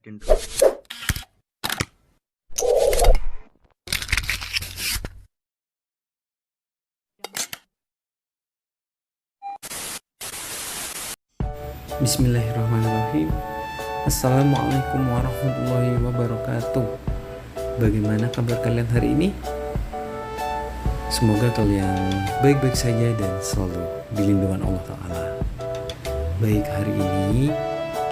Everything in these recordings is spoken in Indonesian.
Intro. Bismillahirrahmanirrahim. Assalamualaikum warahmatullahi wabarakatuh. Bagaimana kabar kalian hari ini? Semoga kalian baik-baik saja dan selalu di lindungan Allah Ta'ala. Baik, hari ini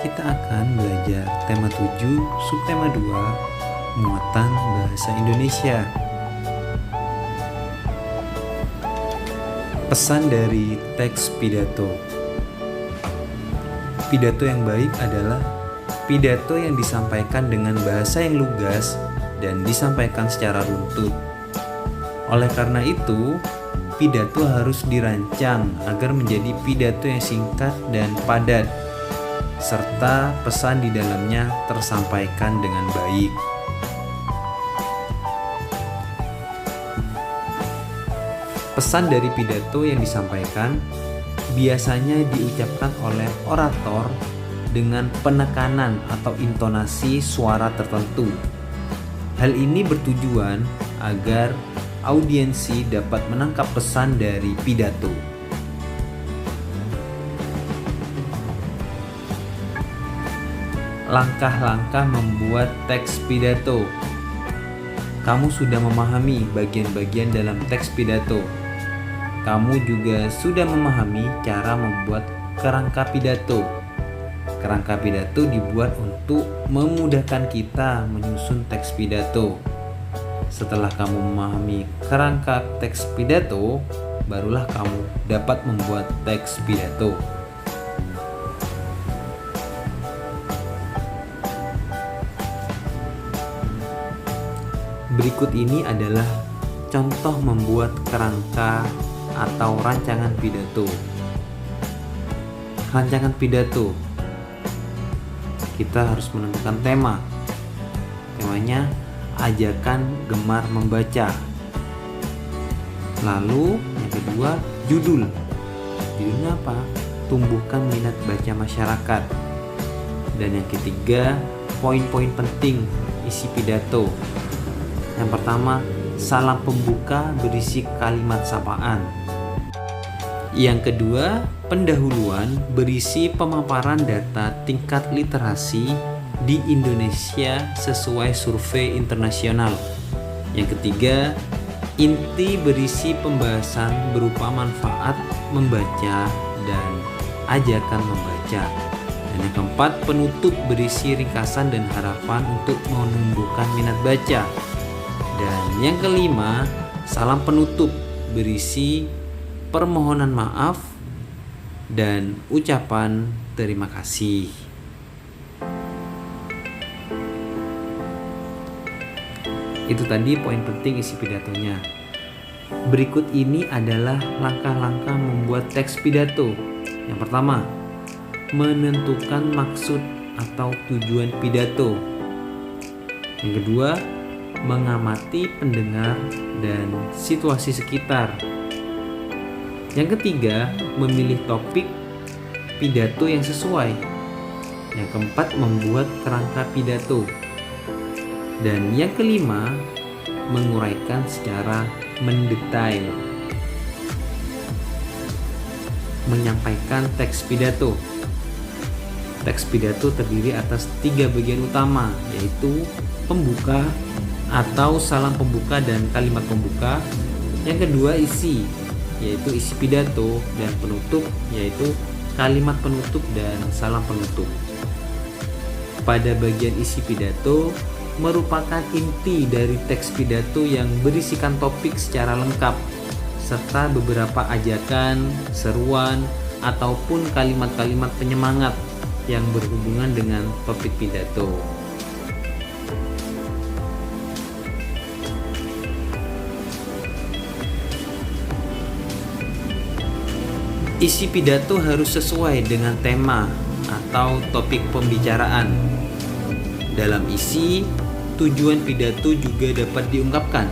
kita akan belajar tema 7, subtema 2, muatan bahasa Indonesia. Pesan dari teks pidato. Pidato yang baik adalah pidato yang disampaikan dengan bahasa yang lugas dan disampaikan secara runtut. Oleh karena itu, pidato harus dirancang agar menjadi pidato yang singkat dan padat, serta pesan di dalamnya tersampaikan dengan baik. Pesan dari pidato yang disampaikan biasanya diucapkan oleh orator dengan penekanan atau intonasi suara tertentu. Hal ini bertujuan agar audiensi dapat menangkap pesan dari pidato. Langkah-langkah membuat teks pidato. Kamu sudah memahami bagian-bagian dalam teks pidato. Kamu juga sudah memahami cara membuat kerangka pidato. Kerangka pidato dibuat untuk memudahkan kita menyusun teks pidato. Setelah kamu memahami kerangka teks pidato, barulah kamu dapat membuat teks pidato. Berikut ini adalah contoh membuat kerangka atau rancangan pidato. Rancangan pidato, kita harus menentukan tema. Temanya ajakan gemar membaca. Lalu yang kedua, judul. Judulnya apa? Tumbuhkan minat baca masyarakat. Dan yang ketiga, poin-poin penting isi pidato. Yang pertama, salam pembuka berisi kalimat sapaan. Yang kedua, pendahuluan berisi pemaparan data tingkat literasi di Indonesia sesuai survei internasional. Yang ketiga, inti berisi pembahasan berupa manfaat membaca dan ajakan membaca. Dan yang keempat, penutup berisi ringkasan dan harapan untuk menumbuhkan minat baca. Dan yang kelima, salam penutup berisi permohonan maaf dan ucapan terima kasih. Itu tadi poin penting isi pidatonya. Berikut ini adalah langkah-langkah membuat teks pidato. Yang pertama, menentukan maksud atau tujuan pidato. Yang kedua, mengamati pendengar dan situasi sekitar. Yang ketiga, memilih topik pidato yang sesuai. Yang keempat, membuat kerangka pidato. Dan yang kelima, menguraikan secara mendetail. Menyampaikan teks pidato. Teks pidato terdiri atas 3 bagian utama, yaitu pembuka atau salam pembuka dan kalimat pembuka. Yang kedua, isi, yaitu isi pidato, dan penutup, yaitu kalimat penutup dan salam penutup. Pada bagian isi pidato merupakan inti dari teks pidato yang berisikan topik secara lengkap, serta beberapa ajakan, seruan, ataupun kalimat-kalimat penyemangat yang berhubungan dengan topik pidato. Isi pidato harus sesuai dengan tema atau topik pembicaraan. Dalam isi, tujuan pidato juga dapat diungkapkan.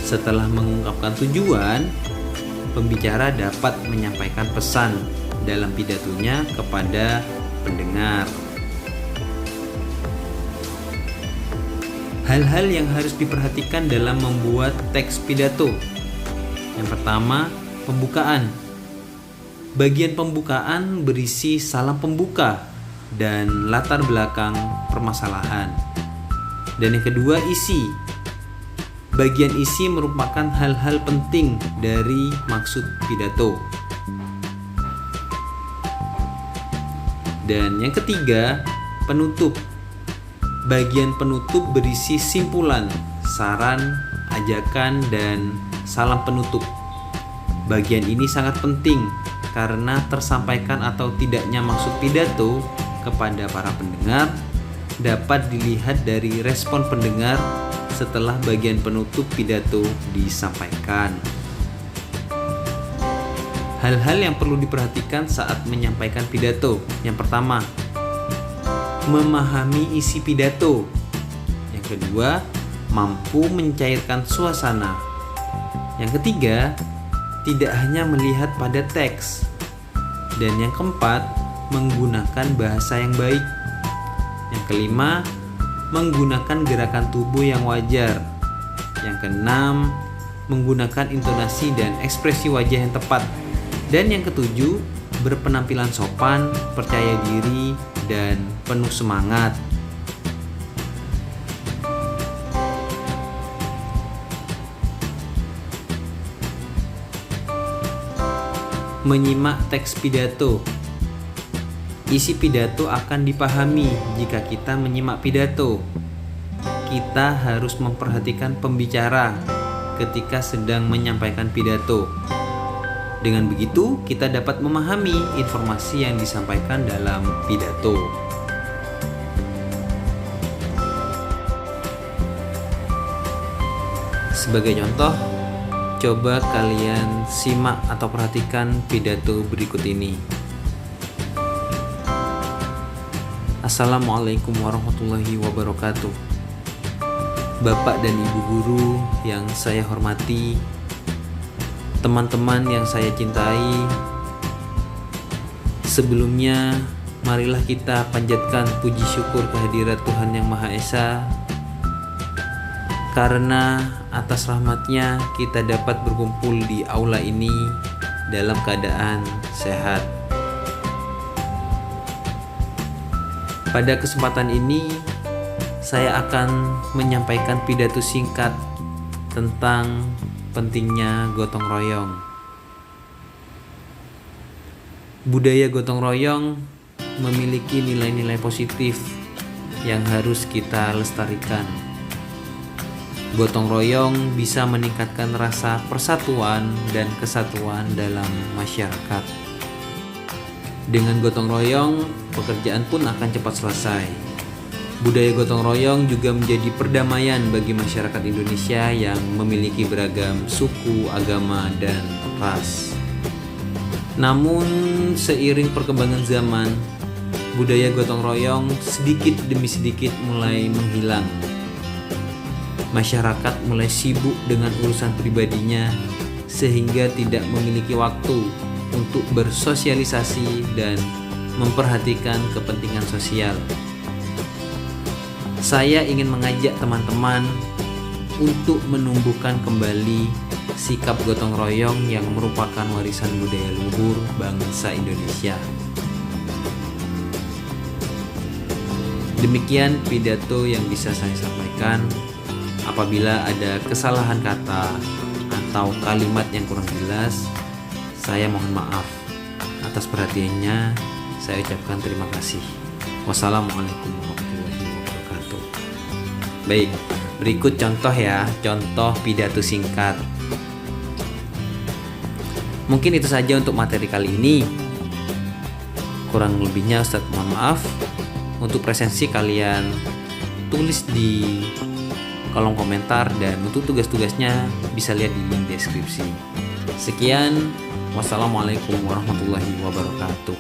Setelah mengungkapkan tujuan, pembicara dapat menyampaikan pesan dalam pidatonya kepada pendengar. Hal-hal yang harus diperhatikan dalam membuat teks pidato. Yang pertama, pembukaan. Bagian pembukaan berisi salam pembuka dan latar belakang permasalahan. Dan yang kedua, isi. Bagian isi merupakan hal-hal penting dari maksud pidato. Dan yang ketiga, penutup. Bagian penutup berisi simpulan, saran, ajakan, dan salam penutup. Bagian ini sangat penting karena tersampaikan atau tidaknya maksud pidato kepada para pendengar dapat dilihat dari respon pendengar setelah bagian penutup pidato disampaikan. Hal-hal yang perlu diperhatikan saat menyampaikan pidato. Yang pertama, memahami isi pidato. Yang kedua, mampu mencairkan suasana. Yang ketiga, tidak hanya melihat pada teks. Dan yang keempat, menggunakan bahasa yang baik. Yang kelima, menggunakan gerakan tubuh yang wajar. Yang keenam, menggunakan intonasi dan ekspresi wajah yang tepat. Dan yang ketujuh, berpenampilan sopan, percaya diri, dan penuh semangat. Menyimak teks pidato. Isi pidato akan dipahami jika kita menyimak pidato. Kita harus memperhatikan pembicara ketika sedang menyampaikan pidato. Dengan begitu, kita dapat memahami informasi yang disampaikan dalam pidato. Sebagai contoh, coba kalian simak atau perhatikan pidato berikut ini. Assalamualaikum warahmatullahi wabarakatuh. Bapak dan Ibu guru yang saya hormati, teman-teman yang saya cintai, sebelumnya marilah kita panjatkan puji syukur kehadirat Tuhan Yang Maha Esa, karena atas rahmat-Nya kita dapat berkumpul di aula ini dalam keadaan sehat. Pada kesempatan ini saya akan menyampaikan pidato singkat tentang pentingnya gotong royong. Budaya gotong royong memiliki nilai-nilai positif yang harus kita lestarikan. Gotong royong bisa meningkatkan rasa persatuan dan kesatuan dalam masyarakat. Dengan gotong royong, pekerjaan pun akan cepat selesai. Budaya gotong royong juga menjadi perdamaian bagi masyarakat Indonesia yang memiliki beragam suku, agama, dan ras. Namun, seiring perkembangan zaman, budaya gotong royong sedikit demi sedikit mulai menghilang. Masyarakat mulai sibuk dengan urusan pribadinya sehingga tidak memiliki waktu untuk bersosialisasi dan memperhatikan kepentingan sosial. Saya ingin mengajak teman-teman untuk menumbuhkan kembali sikap gotong royong yang merupakan warisan budaya luhur bangsa Indonesia. Demikian pidato yang bisa saya sampaikan. Apabila ada kesalahan kata atau kalimat yang kurang jelas, saya mohon maaf. Atas perhatiannya, saya ucapkan terima kasih. Wassalamualaikum warahmatullahi wabarakatuh. Baik, berikut contoh ya, contoh pidato singkat. Mungkin itu saja untuk materi kali ini. Kurang lebihnya Ustadz mohon maaf. Untuk presensi kalian tulis di kolom komentar, dan untuk tugas-tugasnya bisa lihat di link deskripsi. Sekian, wassalamualaikum warahmatullahi wabarakatuh.